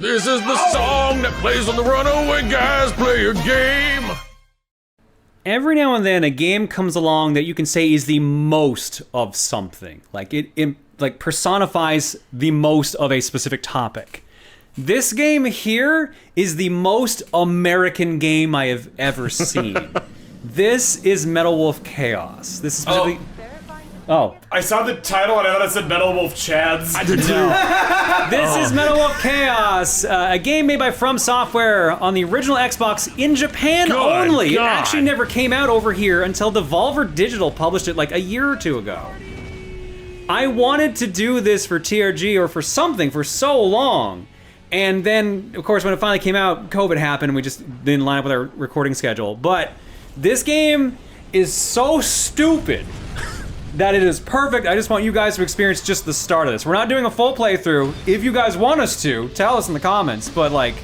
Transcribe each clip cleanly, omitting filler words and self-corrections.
This is the song that plays on the Runaway Guys player game. Every now and then, a game comes along that you can say is the most of something. Like it like personifies the most of a specific topic. This game here is the most American game I have ever seen. This is Metal Wolf Chaos. This is specifically... Oh. I saw the title and I thought it said Metal Wolf Chads. I did too. This is Metal Wolf Chaos, a game made by From Software on the original Xbox in Japan only. It actually never came out over here until Devolver Digital published it like a year or two ago. I wanted to do this for TRG or for something for so long. And then, of course, when it finally came out, COVID happened and we just didn't line up with our recording schedule. But this game is so stupid that it is perfect. I just want you guys to experience just the start of this. We're not doing a full playthrough. If you guys want us to, tell us in the comments. But like,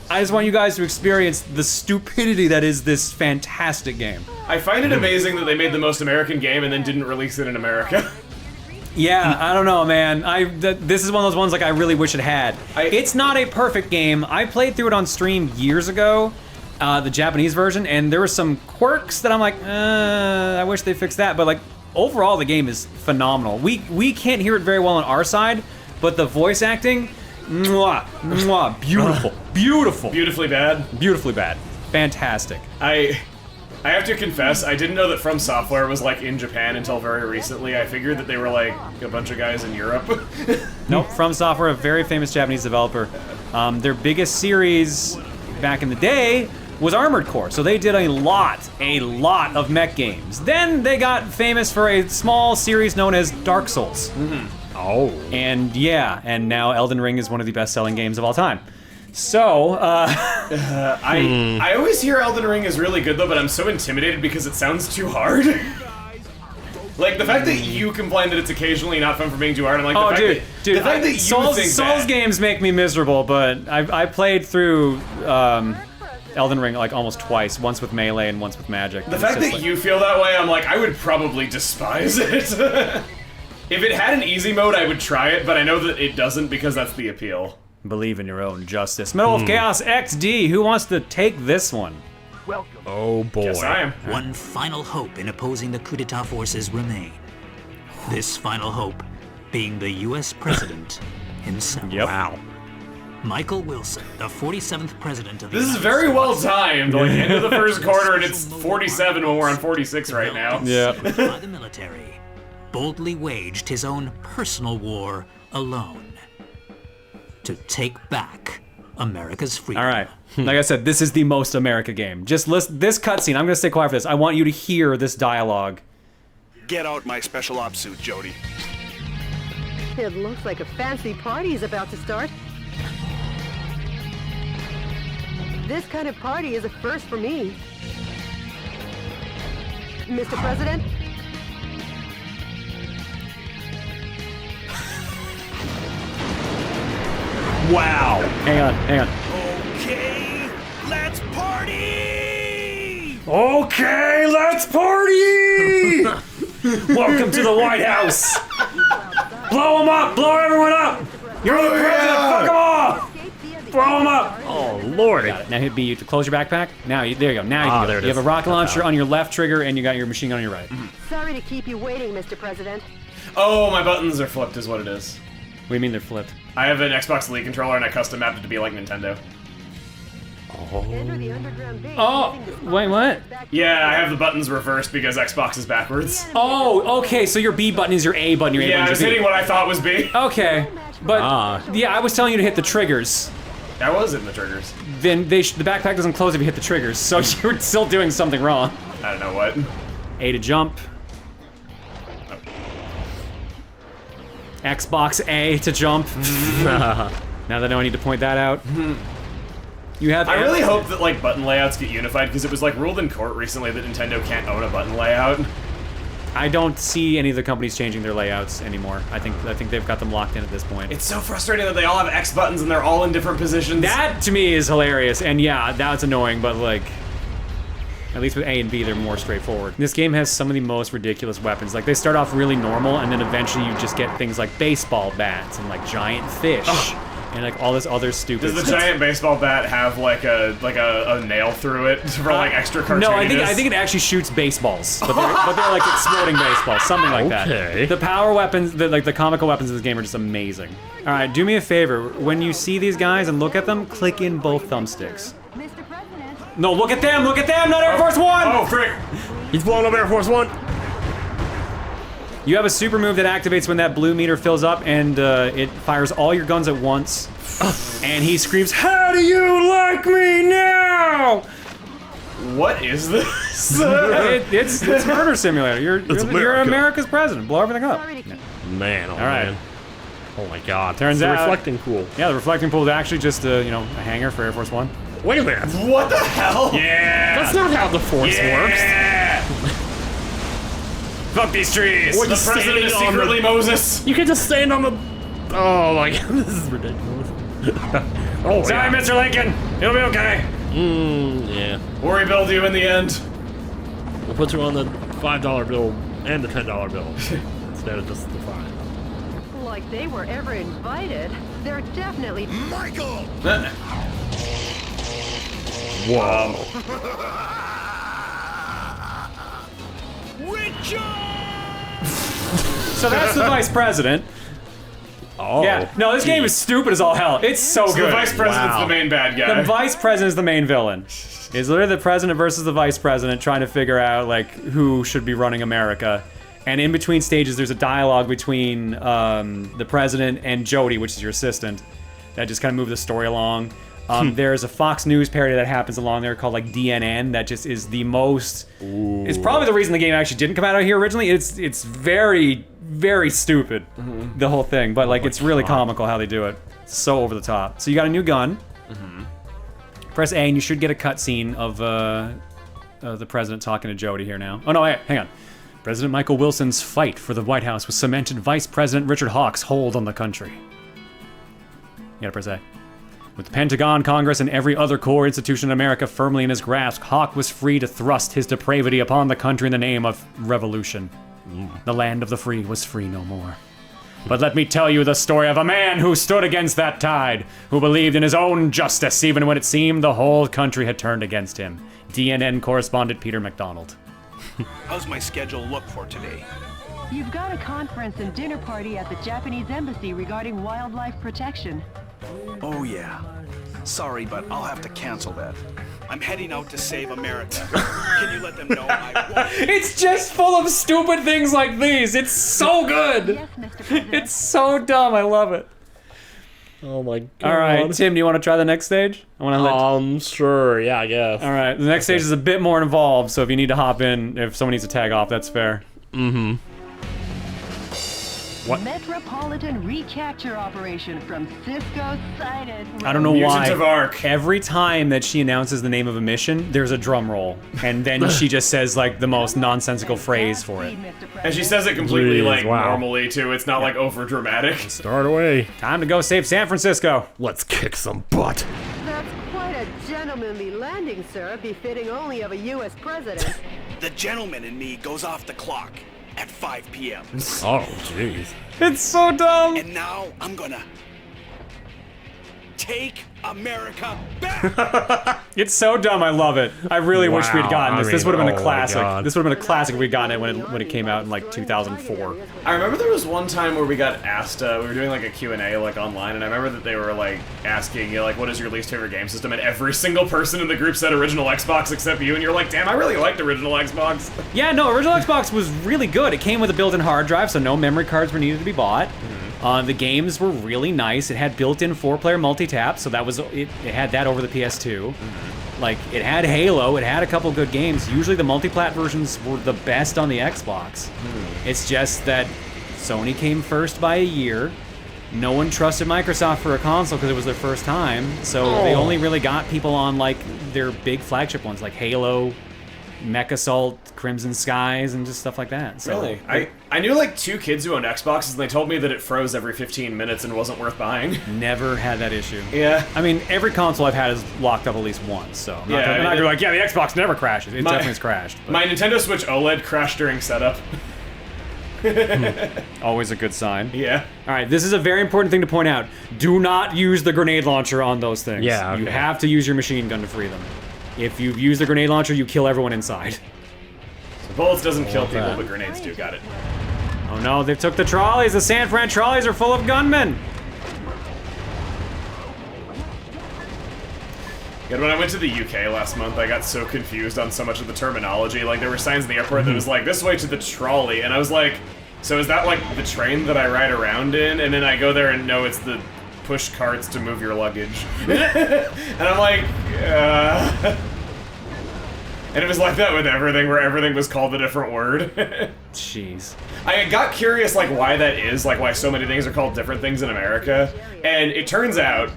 I just want you guys to experience the stupidity that is this fantastic game. I find it amazing that they made the most American game and then didn't release it in America. Yeah, I don't know, man. This is one of those ones like I really wish it had. It's not a perfect game. I played through it on stream years ago, the Japanese version, and there were some quirks that I'm like, I wish they fixed that. But like, overall, the game is phenomenal. We can't hear it very well on our side, but the voice acting, mwah, mwah, beautiful, beautiful. Beautifully bad? Beautifully bad. Fantastic. I have to confess, I didn't know that From Software was like in Japan until very recently. I figured that they were like a bunch of guys in Europe. Nope, From Software, a very famous Japanese developer. Their biggest series back in the day was Armored Core, so they did a lot of mech games. Then they got famous for a small series known as Dark Souls. Mm-hmm. Oh. And yeah, and now Elden Ring is one of the best-selling games of all time. So, I always hear Elden Ring is really good though, but I'm so intimidated because it sounds too hard. Like, the fact that you complain that it's occasionally not fun for being too hard, I'm like, the fact that you Souls games make me miserable, but I played through Elden Ring like almost twice, once with melee and once with magic. The fact that you feel that way, I'm like, I would probably despise it. If it had an easy mode, I would try it, but I know that it doesn't because that's the appeal. Believe in your own justice. Metal Wolf Chaos XD, who wants to take this one? Welcome. Oh boy. Yes, I am. One final hope in opposing the coup d'etat forces remain. This final hope being the U.S. president himself. Yep. Wow. Michael Wilson, the 47th president of the This is United very States. well timed, like end of the first quarter and it's 47 when we're on 46 right now. Yeah. By the military, boldly waged his own personal war alone to take back America's freedom. All right. Like I said, this is the most America game. Just listen, this cutscene, I'm gonna stay quiet for this. I want you to hear this dialogue. Get out my special ops suit, Jody. It looks like a fancy party is about to start. This kind of party is a first for me. Mr. President? Wow. Hang on. Okay, let's party! Okay, let's party! Welcome to the White House. Blow them up! Blow everyone up! You're the president! Fuck them off! Blow them up! Oh Lord! Now hit B. You to close your backpack. Now there you go. Now you can go. there it You have is. a rocket launcher on your left trigger, and you got your machine gun on your right. Sorry to keep you waiting, Mr. President. Oh, my buttons are flipped is what it is. What do you mean they're flipped? I have an Xbox Elite controller and I custom mapped it to be like Nintendo. Enter the underground base Oh, using the wait, what? Yeah, I have the buttons reversed because Xbox is backwards. Oh, okay. So your B button is your A button. Your A Yeah, I button was is your B. hitting what I thought was B. Okay, but yeah, I was telling you to hit the triggers. I was hitting the triggers. Then the backpack doesn't close if you hit the triggers, so you're still doing something wrong. I don't know what. A to jump. Xbox A to jump. Now that I know I need to point that out. You have. I really hope that like button layouts get unified because it was like ruled in court recently that Nintendo can't own a button layout. I don't see any of the companies changing their layouts anymore. I think they've got them locked in at this point. It's so frustrating that they all have X buttons and they're all in different positions. That to me is hilarious, and yeah, that's annoying. But like, at least with A and B, they're more straightforward. This game has some of the most ridiculous weapons. Like they start off really normal, and then eventually you just get things like baseball bats and like giant fish. and like all this other stupid. Does the giant baseball bat have like a nail through it for like extra cartooniness? No, I think it actually shoots baseballs, but they're like exploding baseballs, something like that. The power weapons, the comical weapons in this game are just amazing. All right, do me a favor. When you see these guys and look at them, click in both thumbsticks. Mr. President. No, look at them, not Air Force One! Oh, frick! He's blowing up Air Force One. You have a super move that activates when that blue meter fills up, and it fires all your guns at once. And he screams, "How do you like me now?" What is this? It's murder simulator. You're America's president. Blow everything up. Man, all right. Oh my God. Turns out the reflecting pool. Yeah, the reflecting pool is actually just a hangar for Air Force One. Wait a minute. What the hell? Yeah. That's not how the Force works. Fuck these trees. The president is secretly Moses. You can just stand on the. Oh my God, this is ridiculous. Oh, sorry, Mr. Lincoln. It'll be okay. Yeah. We'll rebuild you in the end. We'll put you on the $5 bill and the $10 bill instead of just the $5. Like they were ever invited. They're definitely Michael! Whoa. So that's the vice president. Oh. Yeah. No, this game is stupid as all hell. It's so good. The vice president's the main bad guy. The vice president is the main villain. It's literally the president versus the vice president trying to figure out like who should be running America. And in between stages, there's a dialogue between the president and Jody, which is your assistant, that just kind of move the story along. There's a Fox News parody that happens along there called like DNN that just is the most. Ooh. It's probably the reason the game actually didn't come out here originally. It's very, very stupid, the whole thing. But like it's really comical how they do it. It's so over the top. So you got a new gun. Press A and you should get a cutscene of the president talking to Jody here now. Oh no, wait, hang on. President Michael Wilson's fight for the White House was cemented Vice President Richard Hawke's hold on the country. You gotta press A. With the Pentagon, Congress, and every other core institution in America firmly in his grasp, Hawke was free to thrust his depravity upon the country in the name of revolution. The land of the free was free no more. But let me tell you the story of a man who stood against that tide, who believed in his own justice even when it seemed the whole country had turned against him. DNN correspondent Peter McDonald. How's my schedule look for today? You've got a conference and dinner party at the Japanese embassy regarding wildlife protection. Oh yeah. Sorry, but I'll have to cancel that. I'm heading out to save America. Can you let them know I won't? It's just full of stupid things like these. It's so good. Yes, Mr. President. It's so dumb. I love it. Oh my God. All right, Tim, do you want to try the next stage? I want to sure, yeah, I guess. All right, the next stage is a bit more involved, so if you need to hop in, if someone needs to tag off, that's fair. What? Metropolitan recapture operation from Cisco sighted. I don't know why. Mutant of Arc. Every time that she announces the name of a mission, there's a drum roll, and then she just says like the most nonsensical phrase for it. And she says it completely Jeez, like wow. normally too. It's not like over dramatic. Start away. Time to go save San Francisco. Let's kick some butt. That's quite a gentlemanly landing, sir, befitting only of a U.S. president. The gentleman in me goes off the clock at 5 p.m. Oh, jeez. It's so dumb. And now I'm gonna take America back. It's so dumb. I love it. I really wish we'd gotten this. This would have been a classic. God. This would have been a classic if we'd gotten it when it came out in like 2004. I remember there was one time where we got asked, we were doing like a Q&A like online, and I remember that they were like asking, you know, like, what is your least favorite game system? And every single person in the group said original Xbox except you, and you're like, damn, I really liked original Xbox. Yeah, no, original Xbox was really good. It came with a built-in hard drive, so no memory cards were needed to be bought. The games were really nice. It had built-in 4-player multi-tap, so that was it had that over the PS2. Like, it had Halo, it had a couple good games. Usually the multi-plat versions were the best on the Xbox. It's just that Sony came first by a year. No one trusted Microsoft for a console because it was their first time, so they only really got people on, like, their big flagship ones, like Halo, Mech Assault, Crimson Skies, and just stuff like that. So, Really? I knew like 2 kids who owned Xboxes, and they told me that it froze every 15 minutes and wasn't worth buying. Never had that issue. Yeah. I mean, every console I've had is locked up at least once, so I'm not gonna be like, yeah, the Xbox never crashes. It definitely has crashed. But. My Nintendo Switch OLED crashed during setup. Always a good sign. Yeah. All right, this is a very important thing to point out. Do not use the grenade launcher on those things. Yeah, okay. You have to use your machine gun to free them. If you use the grenade launcher, you kill everyone inside. So bullets doesn't kill people, but grenades do. Got it. Oh no, they took the trolleys. The San Fran trolleys are full of gunmen. And when I went to the UK last month, I got so confused on so much of the terminology. Like, there were signs in the airport that was like, this way to the trolley. And I was like, so is that like the train that I ride around in? And then I go there and no, it's the push carts to move your luggage. And I'm like, And it was like that with everything, where everything was called a different word. Jeez. I got curious, like, why that is, like, why so many things are called different things in America. And it turns out,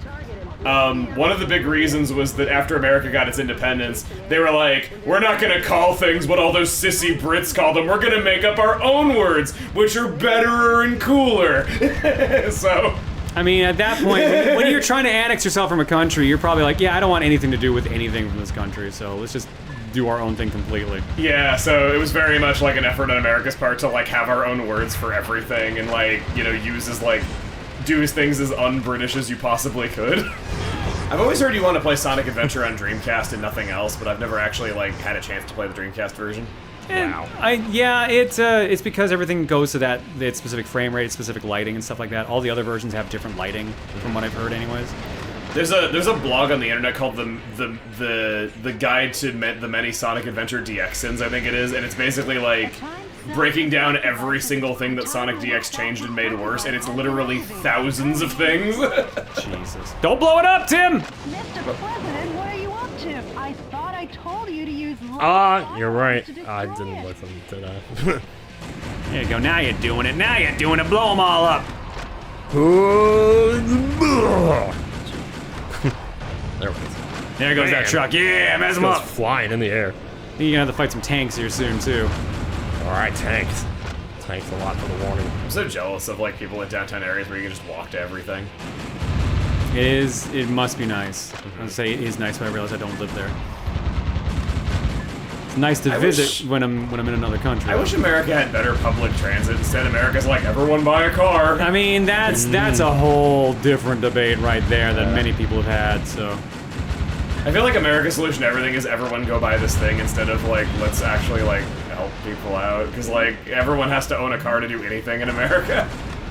one of the big reasons was that after America got its independence, they were like, we're not gonna call things what all those sissy Brits call them, we're gonna make up our own words, which are better and cooler. So... I mean, at that point, when you're trying to annex yourself from a country, you're probably like, yeah, I don't want anything to do with anything from this country, so let's just do our own thing completely. Yeah, so it was very much like an effort on America's part to, like, have our own words for everything and, like, you know, do things as un-British as you possibly could. I've always heard you want to play Sonic Adventure on Dreamcast and nothing else, but I've never actually, like, had a chance to play the Dreamcast version. Wow. It's because everything goes to that its specific frame rate, specific lighting and stuff like that. All the other versions have different lighting, from what I've heard, anyways. There's a blog on the internet called the Guide to the Many Sonic Adventure DXs, I think it is, and it's basically like breaking down every single thing that Sonic DX changed and made worse, and it's literally thousands of things. Jesus. Don't blow it up, Tim! Mr. President, what are you up to? I thought I told you to use You're right. I didn't listen to that. There you go, now you're doing it. Now you're doing it. Blow them all up. There it is. There goes that truck. Yeah, mess them It's up. flying in the air. You're gonna have to fight some tanks here soon, too. Alright, tanks. Thanks a lot for the warning. I'm so jealous of, like, people in downtown areas where you can just walk to everything. It must be nice. I would say it is nice, but I realize I don't live there. It's nice to visit when I'm in another country. I wish America had better public transit. Instead, America's like, everyone buy a car. I mean, that's a whole different debate right there that many people have had, so... I feel like America's solution to everything is everyone go buy this thing instead of, like, let's actually, like, help people out. Because, like, everyone has to own a car to do anything in America.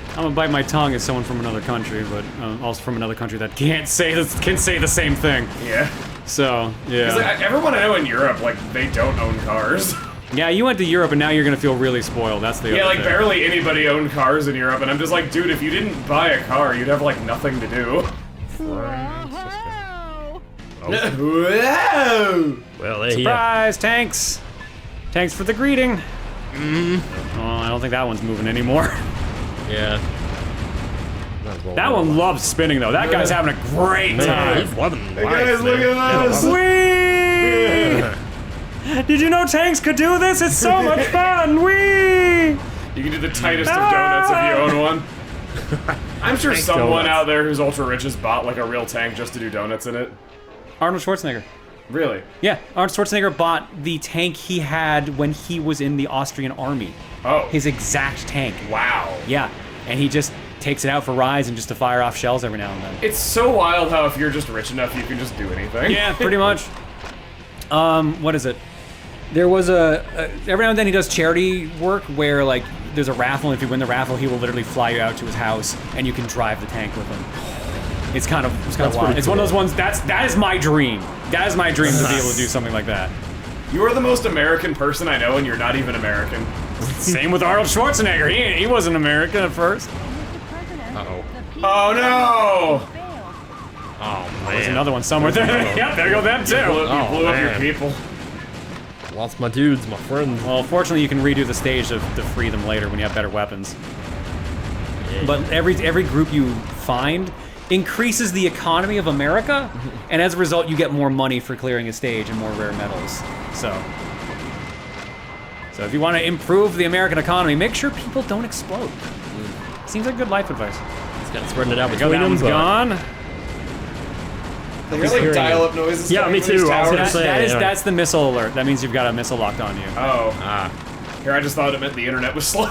I'm gonna bite my tongue as someone from another country, but also from another country that can say the same thing. Yeah. So, yeah. Like, everyone I know in Europe, like, they don't own cars. Yeah, you went to Europe and now you're gonna feel really spoiled. That's the Yeah, other like, thing. barely anybody owned cars in Europe, and I'm just like, dude, if you didn't buy a car, you'd have, like, nothing to do. Whoa! Well, there Surprise, tanks! Thanks for the greeting. Oh, I don't think that one's moving anymore. Yeah. That one loves spinning though. That guy's having a great time. He's loving Hey guys, look at this! Whee! Did you know tanks could do this? It's so much fun! Whee! You can do the tightest of donuts if you own one. I'm sure someone out there who's ultra rich has bought like a real tank just to do donuts in it. Arnold Schwarzenegger. Really? Yeah, Arnold Schwarzenegger bought the tank he had when he was in the Austrian army. Oh. His exact tank. Wow. Yeah, and he just takes it out for rides and just to fire off shells every now and then. It's so wild how if you're just rich enough, you can just do anything. Yeah, pretty much. What is it? There was every now and then he does charity work where like there's a raffle, and if you win the raffle, he will literally fly you out to his house and you can drive the tank with him. It's kind of wild. It's one of those ones that is my dream. That is my dream to be able to do something like that. You are the most American person I know, and you're not even American. Same with Arnold Schwarzenegger. He wasn't American at first. Uh-oh. Oh no! Oh, man. There's another one somewhere there. Yep, there go them too. You blew up your man. people. Lost my dudes, my friends. Well, fortunately, you can redo the stage to free them later when you have better weapons. Yeah. But every group you find increases the economy of America, and as a result, you get more money for clearing a stage and more rare medals. So if you want to improve the American economy, make sure people don't explode. Seems like good life advice. He's got spreading it out There you go, between that one's them. gone. They got like dial-up noises. Yeah, coming me from these too. I was towers. gonna say. That's the missile alert. That means you've got a missile locked on you. Oh. Here, I just thought it meant the internet was slow.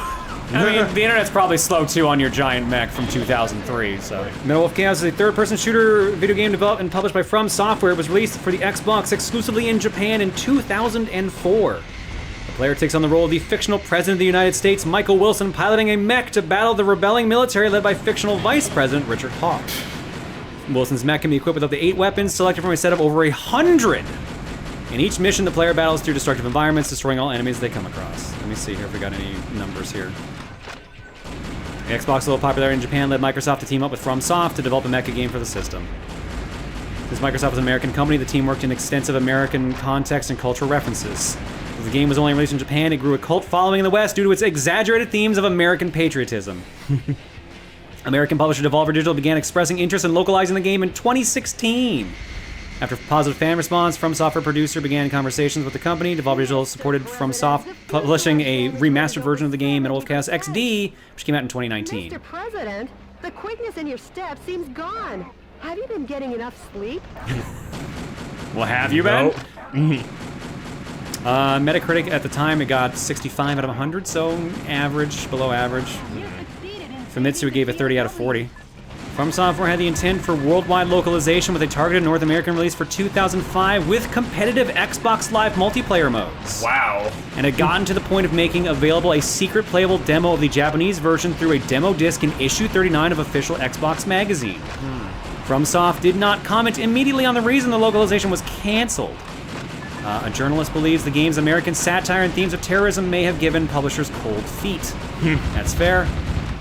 I mean, the internet's probably slow too on your giant mech from 2003, so. Metal Wolf Chaos is a third-person shooter video game developed and published by From Software. It was released for the Xbox exclusively in Japan in 2004. The player takes on the role of the fictional President of the United States, Michael Wilson, piloting a mech to battle the rebelling military led by fictional Vice President Richard Hawk. Wilson's mech can be equipped with up to 8 weapons, selected from a set of over 100. In each mission, the player battles through destructive environments, destroying all enemies they come across. Let me see here if we got any numbers here. The Xbox, a little popular in Japan, led Microsoft to team up with FromSoft to develop a mecha game for the system. Since Microsoft was an American company, the team worked in extensive American context and cultural references. As the game was only released in Japan, it grew a cult following in the West due to its exaggerated themes of American patriotism. American publisher Devolver Digital began expressing interest in localizing the game in 2016. After positive fan response, FromSoftware producer began conversations with the company. Devolver Digital supported FromSoft publishing a remastered version of the game, Metal Wolf Chaos XD, which came out in 2019. Mr. President, the quickness in your step seems gone. Have you been getting enough sleep? Well, have you been? Metacritic at the time, it got 65 out of 100, so average, below average. Famitsu gave it 30 out of 40. From Software had the intent for worldwide localization with a targeted North American release for 2005 with competitive Xbox Live multiplayer modes. Wow. And had gotten to the point of making available a secret playable demo of the Japanese version through a demo disc in issue 39 of official Xbox magazine. FromSoft did not comment immediately on the reason the localization was canceled. A journalist believes the game's American satire and themes of terrorism may have given publishers cold feet. That's fair.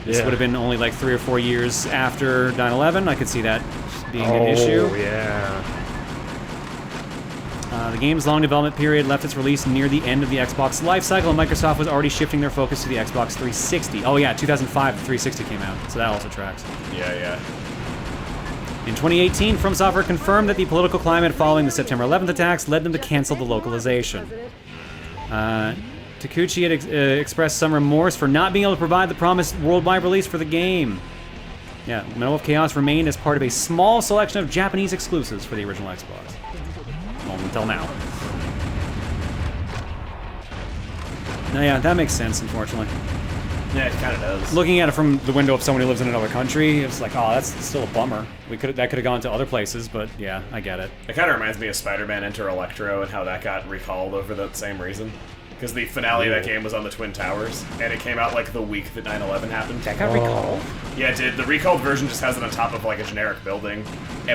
This would have been only like 3 or 4 years after 9/11. I could see that being an issue. Oh, yeah. The game's long development period left its release near the end of the Xbox lifecycle, and Microsoft was already shifting their focus to the Xbox 360. Oh yeah, 2005, the 360 came out, so that also tracks. Yeah. In 2018, From Software confirmed that the political climate following the September 11th attacks led them to cancel the localization. Takuchi had expressed some remorse for not being able to provide the promised worldwide release for the game. Yeah, Metal Wolf Chaos remained as part of a small selection of Japanese exclusives for the original Xbox. Well, until now. No, yeah, that makes sense, unfortunately. Yeah, it kind of does. Looking at it from the window of someone who lives in another country, it's like, oh, that's still a bummer. That could have gone to other places, but yeah, I get it. It kind of reminds me of Spider-Man Enter Electro and how that got recalled over that same reason. Because the finale of that game was on the Twin Towers, and it came out like the week that 9/11 happened. That got recalled? Yeah, it did. The recalled version just has it on top of like a generic building.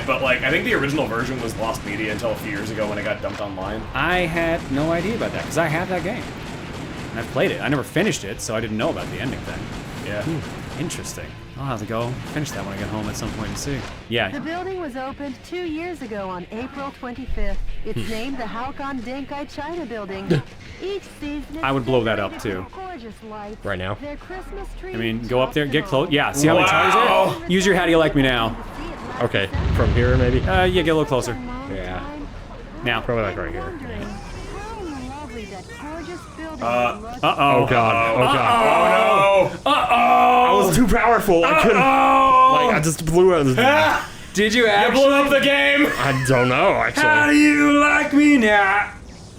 But like, I think the original version was lost media until a few years ago when it got dumped online. I had no idea about that, because I have that game. And I've played it. I never finished it, so I didn't know about the ending thing. Yeah. Interesting. I'll have to go finish that when I get home at some point and see. Yeah. The building was opened 2 years ago on April 25th. It's named the Haokon Denkai China Building. Each season I would blow that up, too. Gorgeous lights. Right now? Their Christmas tree I mean, go up there, get close. Yeah, see how many times there? Use your How Do You Like Me Now. Okay, from here maybe? Yeah, get a little closer. Yeah. Now. Probably like right here. Uh-oh. Oh god. Oh god. Oh no! Uh-oh! I was too powerful. I couldn't. Like, I just blew it. Did you You actually? blew up the game! I don't know, How actually. do you like me now?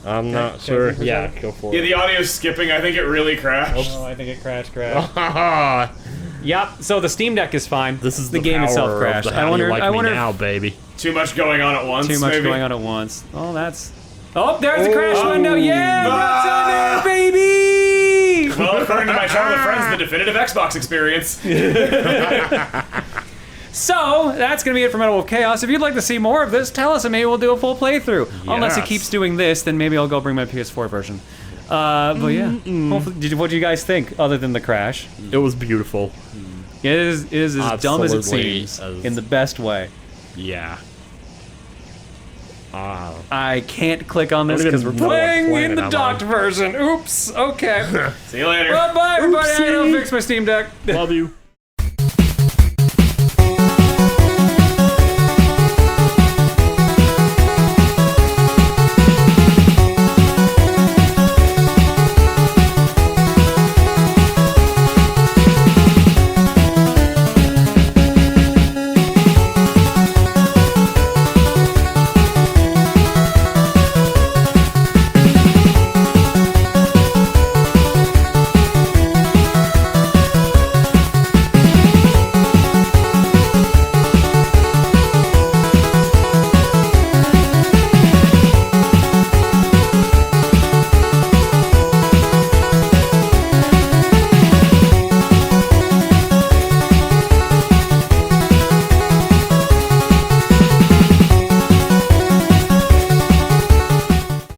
I'm not sure. Yeah, go for Yeah, it. the audio's skipping. I think it really crashed. Oh, I think it crashed. Yep. So the Steam Deck is fine. This is the game power itself of crashed. the How Do You Like Me Now, baby. Too much going on at once. Too much maybe? going on at once. Oh, that's. Oh, there's the crash window. Yeah, what's in there, baby? Well, according to my childhood friends, the definitive Xbox experience. So that's gonna be it for Metal Wolf Chaos. If you'd like to see more of this, tell us, and maybe we'll do a full playthrough. Unless it Yes. keeps doing this, then maybe I'll go bring my PS4 version. But yeah, hopefully, what do you guys think, other than the crash? It was beautiful. It is as dumb as it Absolutely seems, as- in the best way. Yeah. I can't click on this Don't because even we're know what playing in planet the I'm docked on. version. Oops. Okay. See you later. Well, bye, everybody. I Oopsie. don't fix my Steam Deck. Love you.